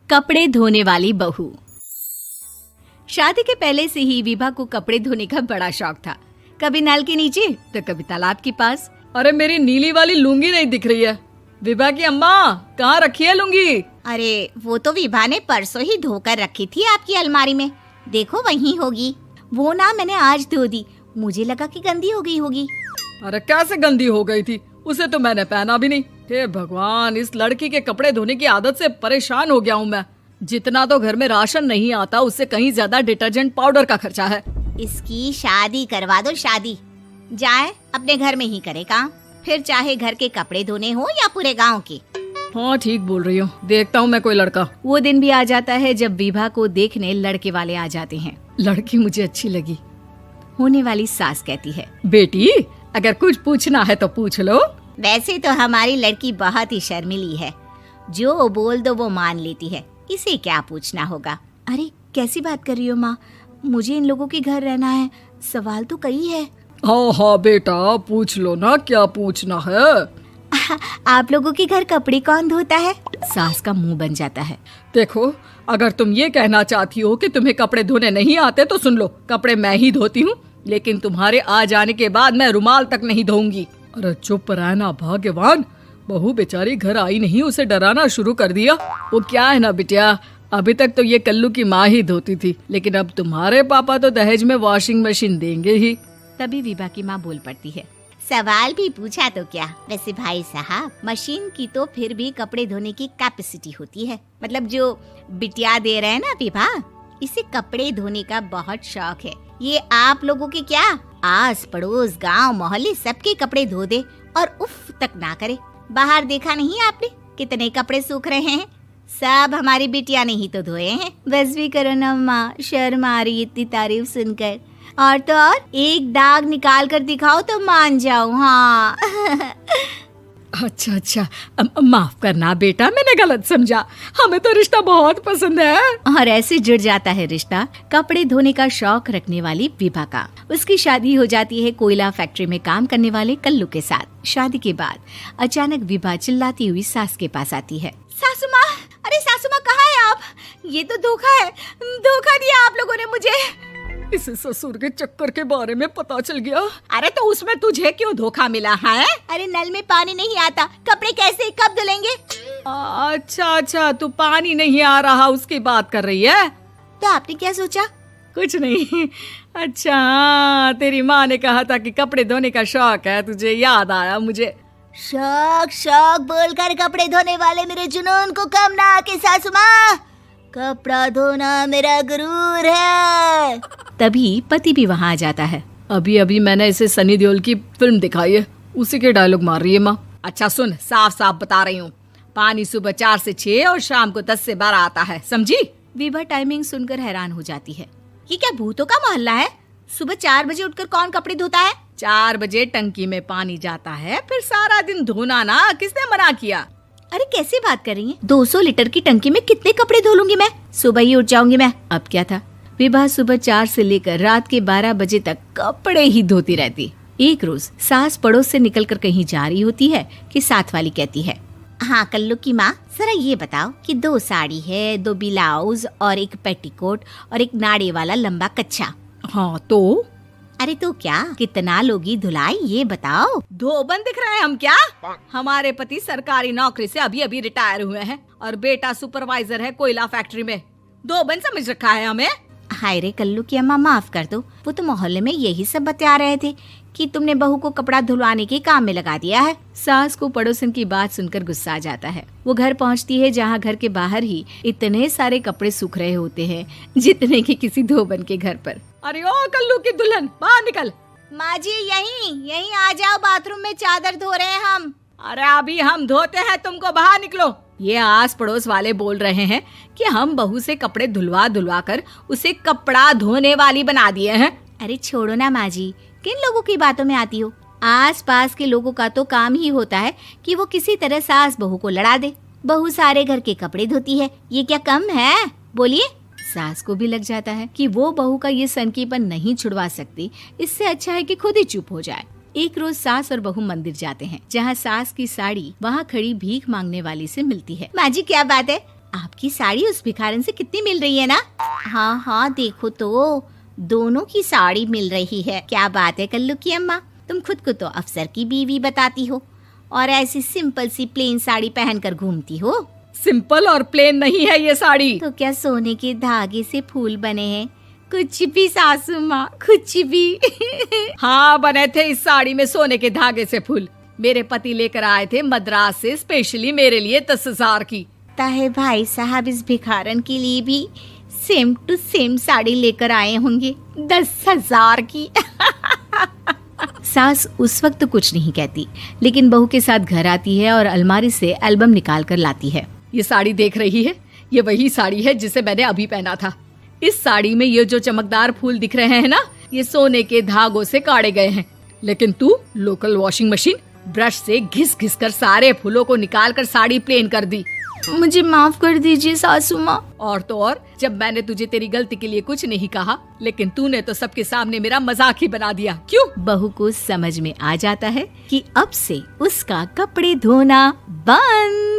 कपड़े धोने वाली बहू। शादी के पहले से ही विभा को कपड़े धोने का बड़ा शौक था। कभी नल के नीचे तो कभी तालाब के पास। अरे मेरी नीली वाली लुंगी नहीं दिख रही है। विभा की अम्मा, कहाँ रखी है लुंगी? अरे वो तो विभा ने परसों ही धोकर रखी थी आपकी अलमारी में, देखो वहीं होगी। वो ना मैंने आज धो दी, मुझे लगा कि गंदी हो गई होगी। अरे कैसे गंदी हो गई थी? उसे तो मैंने पहना भी नहीं। हे भगवान, इस लड़की के कपड़े धोने की आदत से परेशान हो गया हूँ मैं। जितना तो घर में राशन नहीं आता, उससे कहीं ज्यादा डिटर्जेंट पाउडर का खर्चा है। इसकी शादी करवा दो, शादी जाए अपने घर में ही करे काम, फिर चाहे घर के कपड़े धोने हो या पूरे गांव के। हाँ ठीक बोल रही हो, देखता हूँ मैं कोई लड़का। वो दिन भी आ जाता है जब विभा को देखने लड़के वाले आ जाते हैं। लड़की मुझे अच्छी लगी। होने वाली सास कहती है, बेटी अगर कुछ पूछना है तो पूछ लो। वैसे तो हमारी लड़की बहुत ही शर्मीली है, जो बोल दो वो मान लेती है, इसे क्या पूछना होगा। अरे कैसी बात कर रही हो माँ, मुझे इन लोगों के घर रहना है, सवाल तो कई है। हाँ हाँ बेटा, पूछ लो ना, क्या पूछना है। आप लोगों के घर कपड़े कौन धोता है? सास का मुंह बन जाता है। देखो, अगर तुम ये कहना चाहती हो कि तुम्हें कपड़े धोने नहीं आते तो सुन लो, कपड़े मैं ही धोती हूँ, लेकिन तुम्हारे आ जाने के बाद मैं रुमाल तक नहीं धोऊंगी। अरे चुप रहना भाग्यवान, बहू बेचारी घर आई नहीं, उसे डराना शुरू कर दिया। वो क्या है ना बिटिया, अभी तक तो ये कल्लू की माँ ही धोती थी, लेकिन अब तुम्हारे पापा तो दहेज में वॉशिंग मशीन देंगे ही। तभी विभा की माँ बोल पड़ती है, सवाल भी पूछा तो क्या। वैसे भाई साहब, मशीन की तो फिर भी कपड़े धोने की कैपेसिटी होती है। मतलब जो बिटिया दे रहे हैं ना विभा, इसे कपड़े धोने का बहुत शौक है। ये आप लोगों के क्या, आस पड़ोस गांव मोहल्ले सबके कपड़े धो दे और उफ तक ना करे। बाहर देखा नहीं आपने कितने कपड़े सूख रहे हैं? सब हमारी बिटिया ने ही तो धोए हैं। बस भी करो ना माँ, शर्म आ रही इतनी तारीफ सुनकर। और तो और एक दाग निकाल कर दिखाओ तो मान जाओ। हाँ अच्छा, माफ करना बेटा, मैंने गलत समझा। हमें तो रिश्ता बहुत पसंद है। और ऐसे जुड़ जाता है रिश्ता कपड़े धोने का शौक रखने वाली विभा का। उसकी शादी हो जाती है कोयला फैक्ट्री में काम करने वाले कल्लू के साथ। शादी के बाद अचानक विभा चिल्लाती हुई सास के पास आती है। सासू माँ, अरे सासू माँ कहाँ है आप? ये तो धोखा है, धोखा दिया आप लोगों ने मुझे। इसे ससुर के चक्कर के बारे में पता चल गया। अरे तो उसमें तुझे क्यों धोखा मिला है? अरे नल में पानी नहीं आता, कपड़े कैसे कब धुलेंगे? अच्छा, तू पानी नहीं आ रहा उसकी बात कर रही है। तो आपने क्या सोचा? कुछ नहीं। अच्छा, तेरी माँ ने कहा था कि कपड़े धोने का शौक है तुझे, याद आया मुझे। शौक बोलकर कपड़े धोने वाले मेरे जुनून को कम ना आके सासू माँ, कपड़ा धोना मेरा गुरूर है। तभी पति भी वहाँ आ जाता है। अभी मैंने इसे सनी देओल की फिल्म दिखाई है, उसी के डायलॉग मार रही है माँ। अच्छा सुन, साफ बता रही हूँ, पानी सुबह 4 से 6 और शाम को 10 से 12 आता है, समझी? विभा टाइमिंग सुनकर हैरान हो जाती है। ये क्या भूतों का मोहल्ला है? सुबह 4 बजे उठकर कौन कपड़े धोता है? 4 बजे टंकी में पानी जाता है, फिर सारा दिन धोना ना, किसने मना किया? अरे कैसी बात कर रही हैं? 200 लीटर की टंकी में कितने कपड़े धो लूंगी मैं? सुबह ही उठ जाऊंगी मैं। अब क्या था, विभा सुबह 4 से लेकर रात के 12 बजे तक कपड़े ही धोती रहती। एक रोज सास पड़ोस से निकलकर कहीं जा रही होती है कि साथ वाली कहती है, हाँ कल्लू की माँ, जरा ये बताओ कि 2 साड़ी है, 2 ब्लाउज और एक पेटीकोट और एक नाड़े वाला लंबा कच्छा। हाँ तो? अरे तो क्या, कितना लोगी धुलाई ये बताओ। धोबन दिख रहे हैं हम क्या? हमारे पति सरकारी नौकरी से अभी रिटायर हुए हैं और बेटा सुपरवाइजर है कोयला फैक्ट्री में। धोबन समझ रखा है हमें। हाय रे कल्लू की अम्मा, माफ कर दो, वो तो मोहल्ले में यही सब बता रहे थे कि तुमने बहू को कपड़ा धुलवाने के काम में लगा दिया है। सास को पड़ोसन की बात सुनकर गुस्सा आ जाता है। वो घर पहुंचती है जहां घर के बाहर ही इतने सारे कपड़े सूख रहे होते हैं जितने कि किसी धोबन के घर पर। अरे ओ कल्लू की दुल्हन, बाहर निकल। माँ जी यहीं आ जाओ, बाथरूम में चादर धो रहे हैं हम। अरे अभी हम धोते हैं, तुमको बाहर निकलो। ये आस पड़ोस वाले बोल रहे हैं कि हम बहू से कपड़े धुलवा कर उसे कपड़ा धोने वाली बना दिए हैं। अरे छोड़ो ना माँ जी, किन लोगों की बातों में आती हो? आस पास के लोगों का तो काम ही होता है कि वो किसी तरह सास बहू को लड़ा दे। बहू सारे घर के कपड़े धोती है, ये क्या कम है? बोलिए। सास को भी लग जाता है कि वो बहू का ये सनकीपन नहीं छुड़वा सकती, इससे अच्छा है कि खुद ही चुप हो जाए। एक रोज सास और बहू मंदिर जाते हैं, जहाँ सास की साड़ी वहाँ खड़ी भीख मांगने वाली से मिलती है। माँ जी क्या बात है, आपकी साड़ी उस भिखारन से कितनी मिल रही है ना? हाँ हाँ देखो तो, दोनों की साड़ी मिल रही है। क्या बात है कल्लू की अम्मा, तुम खुद को तो अफसर की बीवी बताती हो और ऐसी सिंपल सी प्लेन साड़ी पहनकर घूमती हो। सिंपल और प्लेन नहीं है ये साड़ी। तो क्या सोने के धागे से फूल बने हैं? कुछ भी सासू माँ, कुछ भी। हाँ बने थे इस साड़ी में सोने के धागे से फूल। मेरे पति लेकर आए थे मद्रास से स्पेशली मेरे लिए 10,000 की। ताहे भाई साहब इस भिखारन के लिए भी सेम टू सेम साड़ी लेकर आए होंगे 10,000 की। सास उस वक्त तो कुछ नहीं कहती, लेकिन बहू के साथ घर आती है और अलमारी से एल्बम निकाल कर लाती है। ये साड़ी देख रही है, ये वही साड़ी है जिसे मैंने अभी पहना था। इस साड़ी में ये जो चमकदार फूल दिख रहे हैं ना, ये सोने के धागों से काढ़े गए हैं। लेकिन तू लोकल वॉशिंग मशीन ब्रश से घिस घिस कर सारे फूलों को निकाल कर साड़ी प्लेन कर दी। मुझे माफ कर दीजिए सासू माँ। और तो और, जब मैंने तुझे तेरी गलती के लिए कुछ नहीं कहा, लेकिन तूने तो सबके सामने मेरा मजाक ही बना दिया। क्यों? बहू को समझ में आ जाता है कि अब से उसका कपड़े धोना बंद।